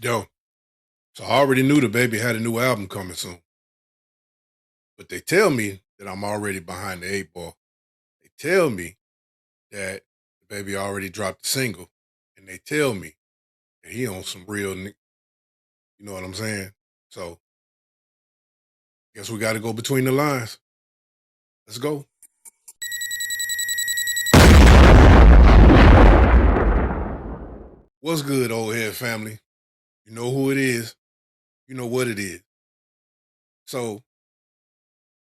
Yo, so I already knew DaBaby had a new album coming soon, but they tell me that I'm already behind the eight ball. They tell me that DaBaby already dropped a single, and they tell me that he on some real, you know what I'm saying? So guess we got to go between the lines. Let's go. What's good, old head family? You know who it is. You know what it is. So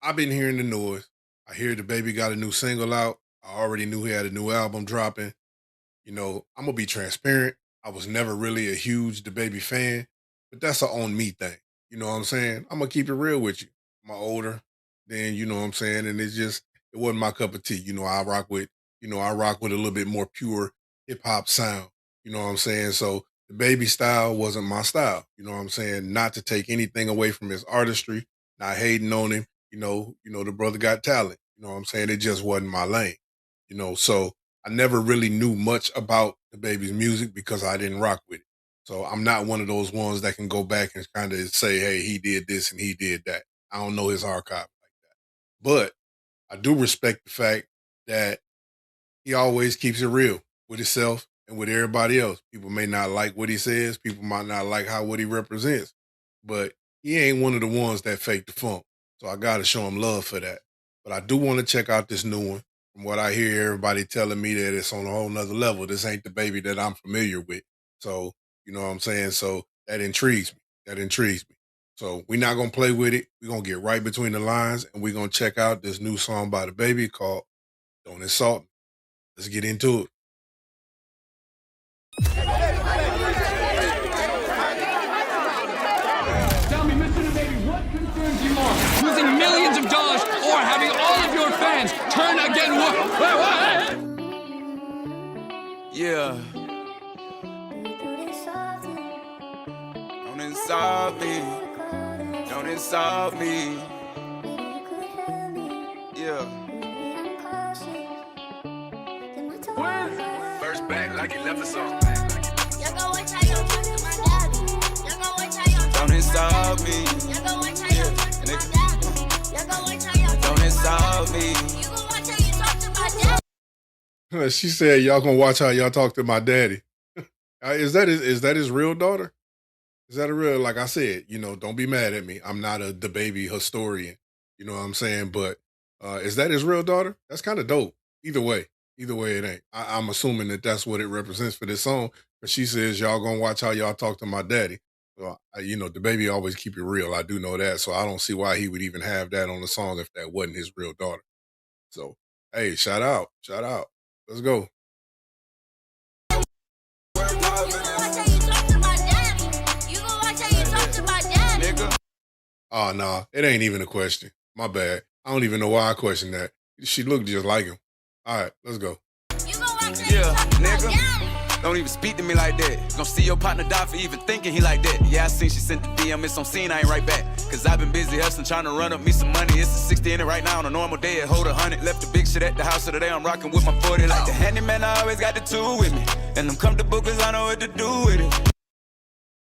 I've been hearing the noise. I hear DaBaby got a new single out. I already knew he had a new album dropping. I'm gonna be transparent. I was never really a huge DaBaby fan, but that's a on me thing. You know what I'm saying? I'm gonna keep it real with you. I'm older than you know what I'm saying, and it wasn't my cup of tea. I rock with a little bit more pure hip hop sound. You know what I'm saying? So the baby style wasn't my style. You know what I'm saying? Not to take anything away from his artistry, not hating on him. The brother got talent. You know what I'm saying? It just wasn't my lane. So I never really knew much about DaBaby's music because I didn't rock with it. So I'm not one of those ones that can go back and kind of say, hey, he did this and he did that. I don't know his archive like that. But I do respect the fact that he always keeps it real with himself and with everybody else. People may not like what he says, people might not like what he represents, but he ain't one of the ones that fake the funk. So I gotta show him love for that. But I do want to check out this new one. From what I hear, everybody telling me that it's on a whole nother level. This ain't DaBaby that I'm familiar with. So, you know what I'm saying? So that intrigues me. That intrigues me. So we're not gonna play with it. We're gonna get right between the lines and we're gonna check out this new song by DaBaby called Don't Insult Me. Let's get into it. Tell me, Mr. DaBaby, what concerns you more? Losing millions of dollars or having all of your fans turn again what? Yeah. Don't insult me. Don't insult me. Yeah. First back like he left the song. Don't insult me. Don't insult me. She said, "Y'all gonna watch how y'all talk to my daddy." Is that his real daughter? Is that a real? Like I said, don't be mad at me. I'm not a DaBaby historian. You know what I'm saying? But is that his real daughter? That's kind of dope. Either way, it ain't. I'm assuming that that's what it represents for this song. But she says, "Y'all gonna watch how y'all talk to my daddy." So, DaBaby always keep it real. I do know that. So I don't see why he would even have that on the song if that wasn't his real daughter. So, hey, shout out. Let's go. Oh, no, it ain't even a question. My bad. I don't even know why I questioned that. She looked just like him. All right, let's go. Yeah, nigga. Don't even speak to me like that. Gonna see your partner die for even thinking he like that. Yeah, I seen she sent the DM, it's on scene, I ain't right back. Cause I've been busy hustling, trying to run up me some money. It's a 60 in it right now on a normal day, it hold 100. Left the big shit at the house, so today I'm rocking with my 40. Like the handyman, I always got the tool with me. And I'm comfortable cause I know what to do with it.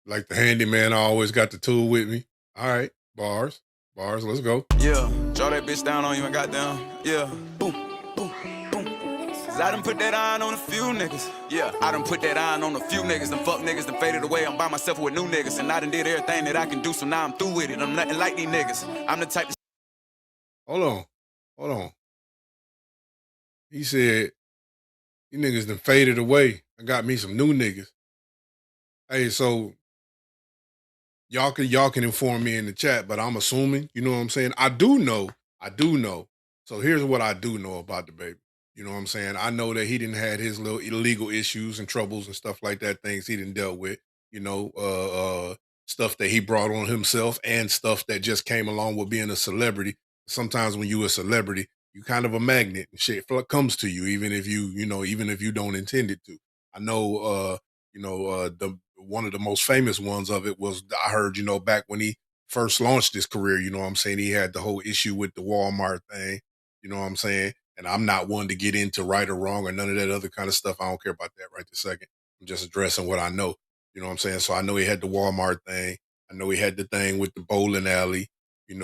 Like the handyman, I always got the tool with me. All right, bars, let's go. Yeah, draw that bitch down on you and goddamn, yeah, boom, boom, boom. Cause I done put that iron on a few niggas. Yeah, I done put that iron on a few niggas. Them fuck niggas done faded away. I'm by myself with new niggas. And I done did everything that I can do, so now I'm through with it. I'm nothing like these niggas. I'm the type to... Hold on. He said, "You niggas done faded away. I got me some new niggas." Hey, so y'all can inform me in the chat, but I'm assuming, you know what I'm saying? I do know. So here's what I do know about DaBaby. You know what I'm saying? I know that he didn't had his little illegal issues and troubles and stuff like that, things he didn't dealt with, stuff that he brought on himself and stuff that just came along with being a celebrity. Sometimes when you a celebrity, you kind of a magnet and shit comes to you, even if you don't intend it to. I know the one of the most famous ones of it was I heard, back when he first launched his career, you know what I'm saying? He had the whole issue with the Walmart thing, you know what I'm saying? And I'm not one to get into right or wrong or none of that other kind of stuff. I don't care about that right this second. I'm just addressing what I know. You know what I'm saying? So I know he had the Walmart thing. I know he had the thing with the bowling alley. I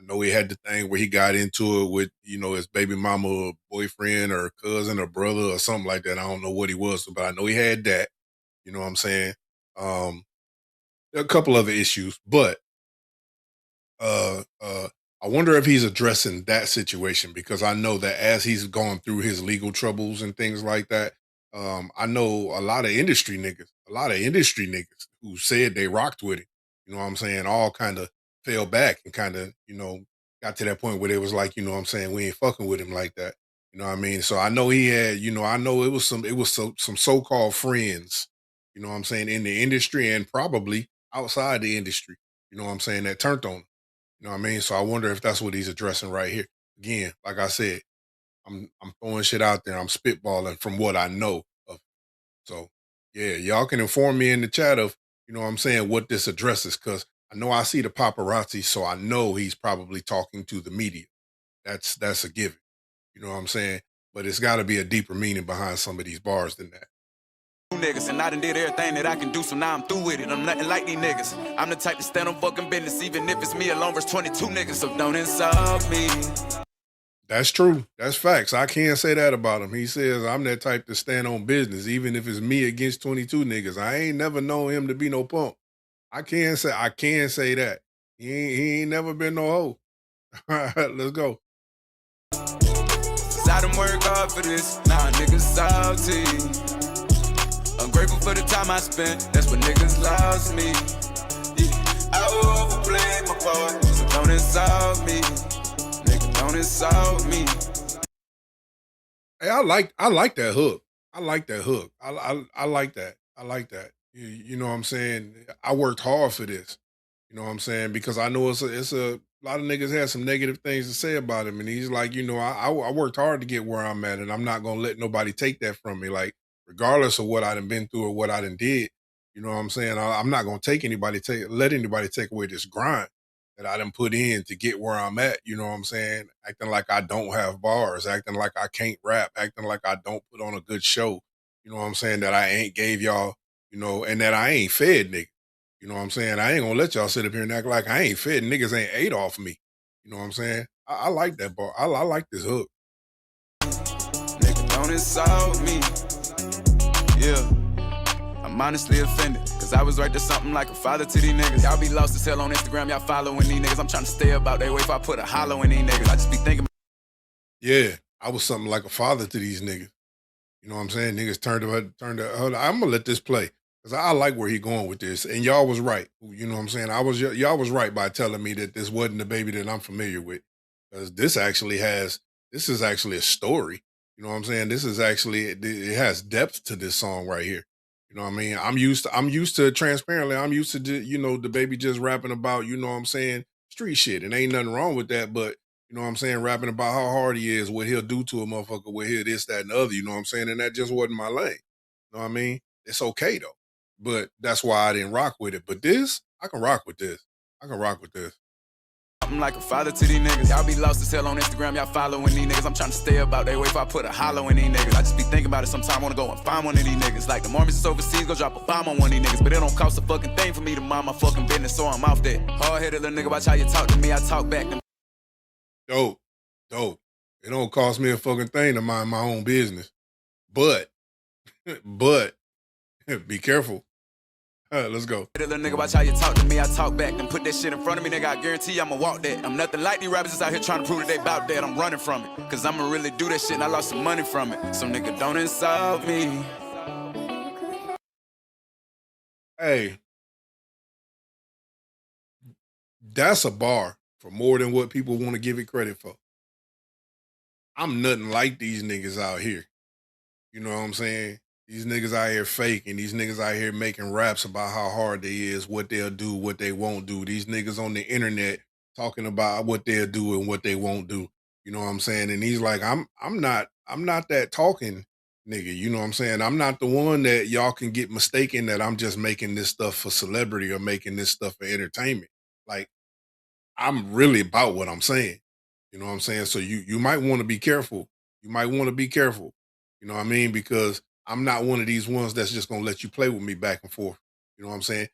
know he had the thing where he got into it with, his baby mama or boyfriend or cousin or brother or something like that. I don't know what he was, but I know he had that. You know what I'm saying? Um, a couple other issues, but uh, I wonder if he's addressing that situation because I know that as he's gone through his legal troubles and things like that, I know a lot of industry niggas who said they rocked with him. You know what I'm saying? All kind of fell back and kind of, got to that point where they was like, you know what I'm saying, we ain't fucking with him like that. You know what I mean? So I know he had, I know it was some so-called friends, you know what I'm saying, in the industry and probably outside the industry, you know what I'm saying, that turned on him. You know what I mean? So I wonder if that's what he's addressing right here. Again, like I said, I'm throwing shit out there. I'm spitballing from what I know of. So yeah, y'all can inform me in the chat of, you know what I'm saying, what this addresses, because I know I see the paparazzi, so I know he's probably talking to the media. That's a given. You know what I'm saying? But it's gotta be a deeper meaning behind some of these bars than that. Niggas, and I done did everything that I can do, so now I'm through with it. I'm nothing like these niggas. I'm the type to stand on fucking business, even if it's me alone versus 22 niggas, so don't insult me. That's true. That's facts. I can't say that about him. He says I'm that type to stand on business, even if it's me against 22 niggas. I ain't never known him to be no punk. I can say that. He ain't never been no hoe. All right, let's go. Cause I done work hard for this, now niggas salty. I'm grateful for the time I spent, that's what niggas lost me. Yeah. I overplayed my part, so don't insult me. Nigga, don't insult me. Hey, I like that hook. I like that hook. I like that. I like that. You know what I'm saying? I worked hard for this. You know what I'm saying? Because I know it's a lot of niggas had some negative things to say about him, and he's like, I worked hard to get where I'm at, and I'm not gonna let nobody take that from me. Like, regardless of what I done been through or what I done did, you know what I'm saying? I'm not gonna let anybody take away this grind that I done put in to get where I'm at. You know what I'm saying? Acting like I don't have bars, acting like I can't rap, acting like I don't put on a good show. You know what I'm saying? That I ain't gave y'all, and that I ain't fed niggas. You know what I'm saying? I ain't gonna let y'all sit up here and act like I ain't fed. Niggas ain't ate off me. You know what I'm saying? I like that bar. I like this hook. Nigga, don't insult me. Yeah. I'm honestly offended, cause I was right to something like a father to these niggas. Y'all be lost as hell on Instagram, y'all following these niggas. I'm trying to stay about that way if I put a hollow in these niggas. I just be thinking. Yeah, I was something like a father to these niggas. You know what I'm saying? Niggas hold on, I'm gonna let this play because I like where he going with this. And y'all was right. You know what I'm saying? Y'all was right by telling me that this wasn't the baby that I'm familiar with. Because this is actually a story. You know what I'm saying? It has depth to this song right here. You know what I mean? I'm used to transparently. I'm used to the baby just rapping about, you know what I'm saying, street shit. And ain't nothing wrong with that, but you know what I'm saying? Rapping about how hard he is, what he'll do to a motherfucker, what he'll this, that, and the other. You know what I'm saying? And that just wasn't my lane. You know what I mean? It's okay though. But that's why I didn't rock with it. But this, I can rock with this. I can rock with this. I'm like a father to these niggas. Y'all be lost as hell on Instagram, y'all following these niggas. I'm trying to stay about that way if I put a hollow in these niggas. I just be thinking about it sometimes, wanna go and find one of these niggas. Like the Mormons is overseas, go drop a bomb on one of these niggas. But it don't cost a fucking thing for me to mind my fucking business, so I'm off that. Hard-headed little nigga, watch how you talk to me, I talk back. Dope. Dope. It don't cost me a fucking thing to mind my own business. But, but, be careful. All right, let's go. Little nigga, watch how you talk to me, I talk back. Then put that shit in front of me, nigga, I guarantee I'ma walk that. I'm nothing like these rappers that's out here trying to prove that they bout that. I'm running from it, cause I'ma really do that shit and I lost some money from it. So nigga, don't insult me. Hey, that's a bar for more than what people want to give it credit for. I'm nothing like these niggas out here. You know what I'm saying? These niggas out here faking. These niggas out here making raps about how hard they is, what they'll do, what they won't do. These niggas on the internet talking about what they'll do and what they won't do. You know what I'm saying? And he's like, I'm not that talking nigga. You know what I'm saying? I'm not the one that y'all can get mistaken that I'm just making this stuff for celebrity or making this stuff for entertainment. Like, I'm really about what I'm saying. You know what I'm saying? So you might want to be careful. You might want to be careful. You know what I mean? Because I'm not one of these ones that's just gonna let you play with me back and forth. You know what I'm saying?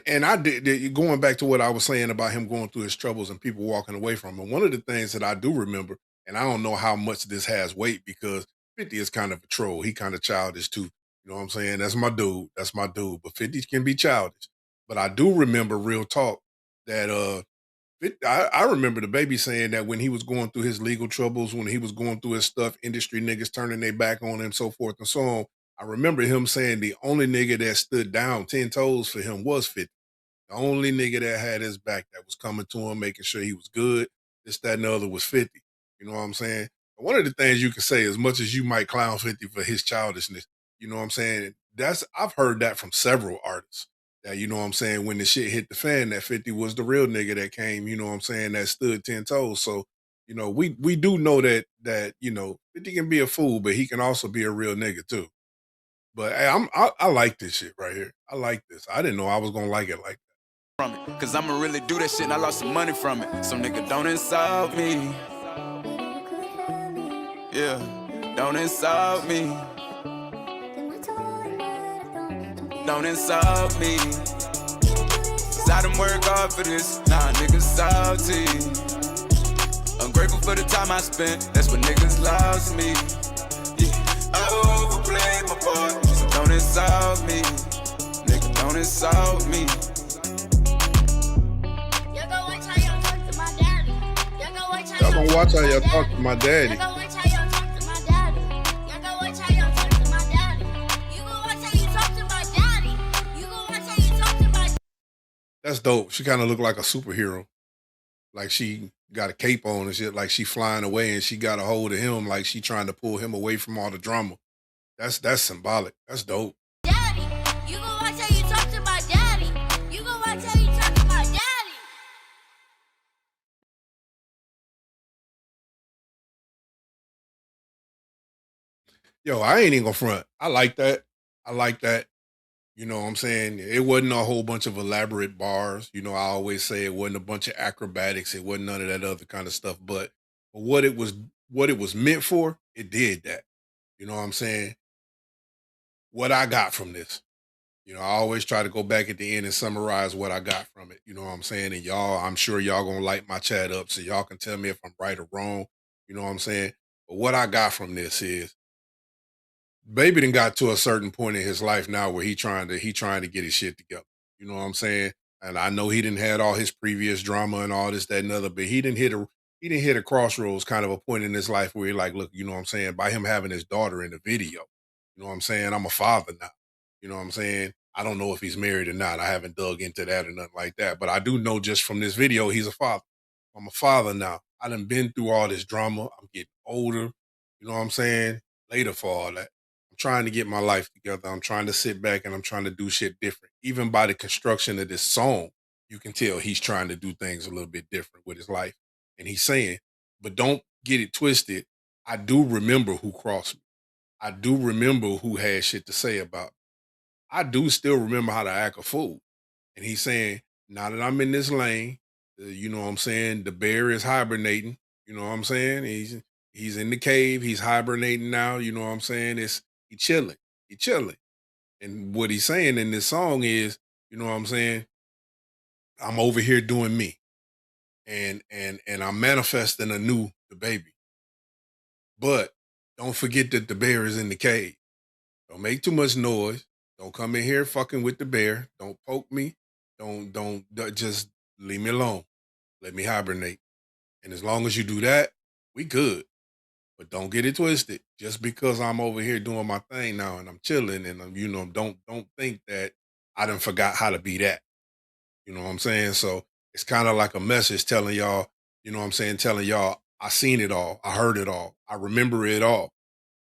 And I did going back to what I was saying about him going through his troubles and people walking away from him. One of the things that I do remember, and I don't know how much this has weight because 50 is kind of a troll. He kind of childish too. You know what I'm saying? That's my dude. That's my dude. But 50 can be childish. But I do remember real talk that I remember DaBaby saying that when he was going through his legal troubles, when he was going through his stuff, industry niggas turning their back on him, so forth and so on. I remember him saying the only nigga that stood down 10 toes for him was 50. The only nigga that had his back that was coming to him, making sure he was good, this, that, and the other was 50. You know what I'm saying? One of the things you can say, as much as you might clown 50 for his childishness, you know what I'm saying? I've heard that from several artists. That, you know what I'm saying, when the shit hit the fan, that 50 was the real nigga that came, you know what I'm saying, that stood 10 toes. So, you know, we do know that, you know, 50 can be a fool, but he can also be a real nigga too. But hey, I like this shit right here. I like this. I didn't know I was gonna like it like from it. Cause I'ma really do that shit and I lost some money from it. So nigga, don't insult me. Yeah, don't insult me. Don't insult me. Cause I done work hard for this. Nah, niggas salty. Ungrateful for the time I spent. That's what niggas lost me. Yeah, I overplayed my part. So don't insult me. Nigga, don't insult me. y'all gonna watch how y'all talk to my daddy. That's dope. She kind of looked like a superhero. Like she got a cape on and shit, like she flying away and she got a hold of him, like she trying to pull him away from all the drama. That's symbolic. That's dope. Daddy, you gonna watch how you talk to my daddy. You gonna watch how you talk to my daddy. Yo, I ain't even gonna front. I like that. I like that. You know what I'm saying? It wasn't a whole bunch of elaborate bars. You know, I always say it wasn't a bunch of acrobatics. It wasn't none of that other kind of stuff. But for what it was meant for, it did that. You know what I'm saying? What I got from this. You know, I always try to go back at the end and summarize what I got from it. You know what I'm saying? And y'all, I'm sure y'all gonna light my chat up so y'all can tell me if I'm right or wrong. You know what I'm saying? But what I got from this is Baby done got to a certain point in his life now where he trying to get his shit together. You know what I'm saying? And I know he didn't had all his previous drama and all this, that, and other, but he didn't hit a crossroads, kind of a point in his life where he like, look, you know what I'm saying, by him having his daughter in the video. You know what I'm saying? I'm a father now. You know what I'm saying? I don't know if he's married or not. I haven't dug into that or nothing like that. But I do know just from this video, he's a father. I'm a father now. I done been through all this drama. I'm getting older. You know what I'm saying? Later for all that. I'm trying to get my life together. I'm trying to sit back and I'm trying to do shit different. Even by the construction of this song, you can tell he's trying to do things a little bit different with his life. And he's saying, but don't get it twisted. I do remember who crossed me. I do remember who had shit to say about me. I do still remember how to act a fool. And he's saying, now that I'm in this lane, you know what I'm saying, the bear is hibernating. You know what I'm saying? He's in the cave, he's hibernating now, you know what I'm saying? He chilling. He chilling. And what he's saying in this song is, you know what I'm saying? I'm over here doing me. And I'm manifesting a new DaBaby. But don't forget that the bear is in the cave. Don't make too much noise. Don't come in here fucking with the bear. Don't poke me. Just leave me alone. Let me hibernate. And as long as you do that, we good. But don't get it twisted. Just because I'm over here doing my thing now and I'm chilling and I'm, don't think that I done forgot how to be that. You know what I'm saying? So it's kind of like a message telling y'all, you know what I'm saying, telling y'all, I seen it all, I heard it all, I remember it all.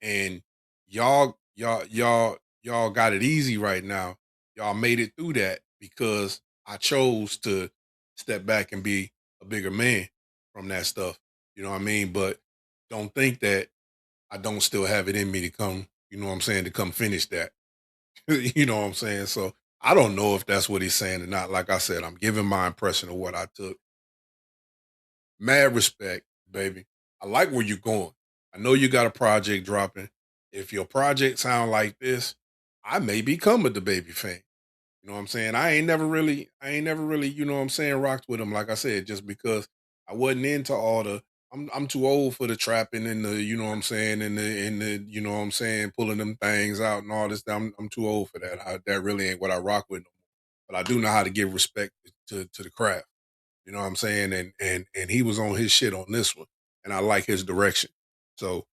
And y'all got it easy right now. Y'all made it through that because I chose to step back and be a bigger man from that stuff. You know what I mean? But don't think that I don't still have it in me to come, you know what I'm saying, to come finish that. You know what I'm saying? So I don't know if that's what he's saying or not. Like I said, I'm giving my impression of what I took. Mad respect, baby. I like where you're going. I know you got a project dropping. If your project sound like this, I may become a DaBaby fan. You know what I'm saying? I ain't never really, you know what I'm saying, rocked with him, like I said, just because I wasn't into all the I'm too old for the trapping and the, you know what I'm saying, and the, you know what I'm saying, pulling them things out and all this. I'm too old for that. That really ain't what I rock with no more. But I do know how to give respect to the craft. You know what I'm saying? And he was on his shit on this one. And I like his direction. So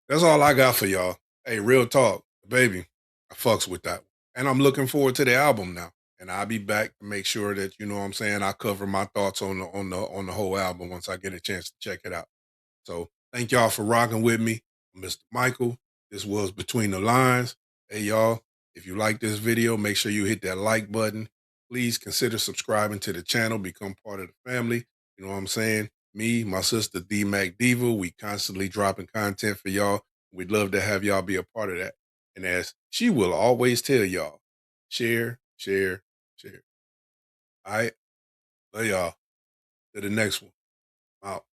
that's all I got for y'all. Hey, real talk, baby. I fucks with that. And I'm looking forward to the album now. And I'll be back to make sure that, you know what I'm saying, I cover my thoughts on the whole album once I get a chance to check it out. So thank y'all for rocking with me. Mr. Michael. This was Between the Lines. Hey y'all, if you like this video, make sure you hit that like button. Please consider subscribing to the channel, become part of the family. You know what I'm saying? Me, my sister D Mac Diva, we constantly dropping content for y'all. We'd love to have y'all be a part of that. And as she will always tell y'all, share, share, share. All right. Love y'all. To the next one. Out.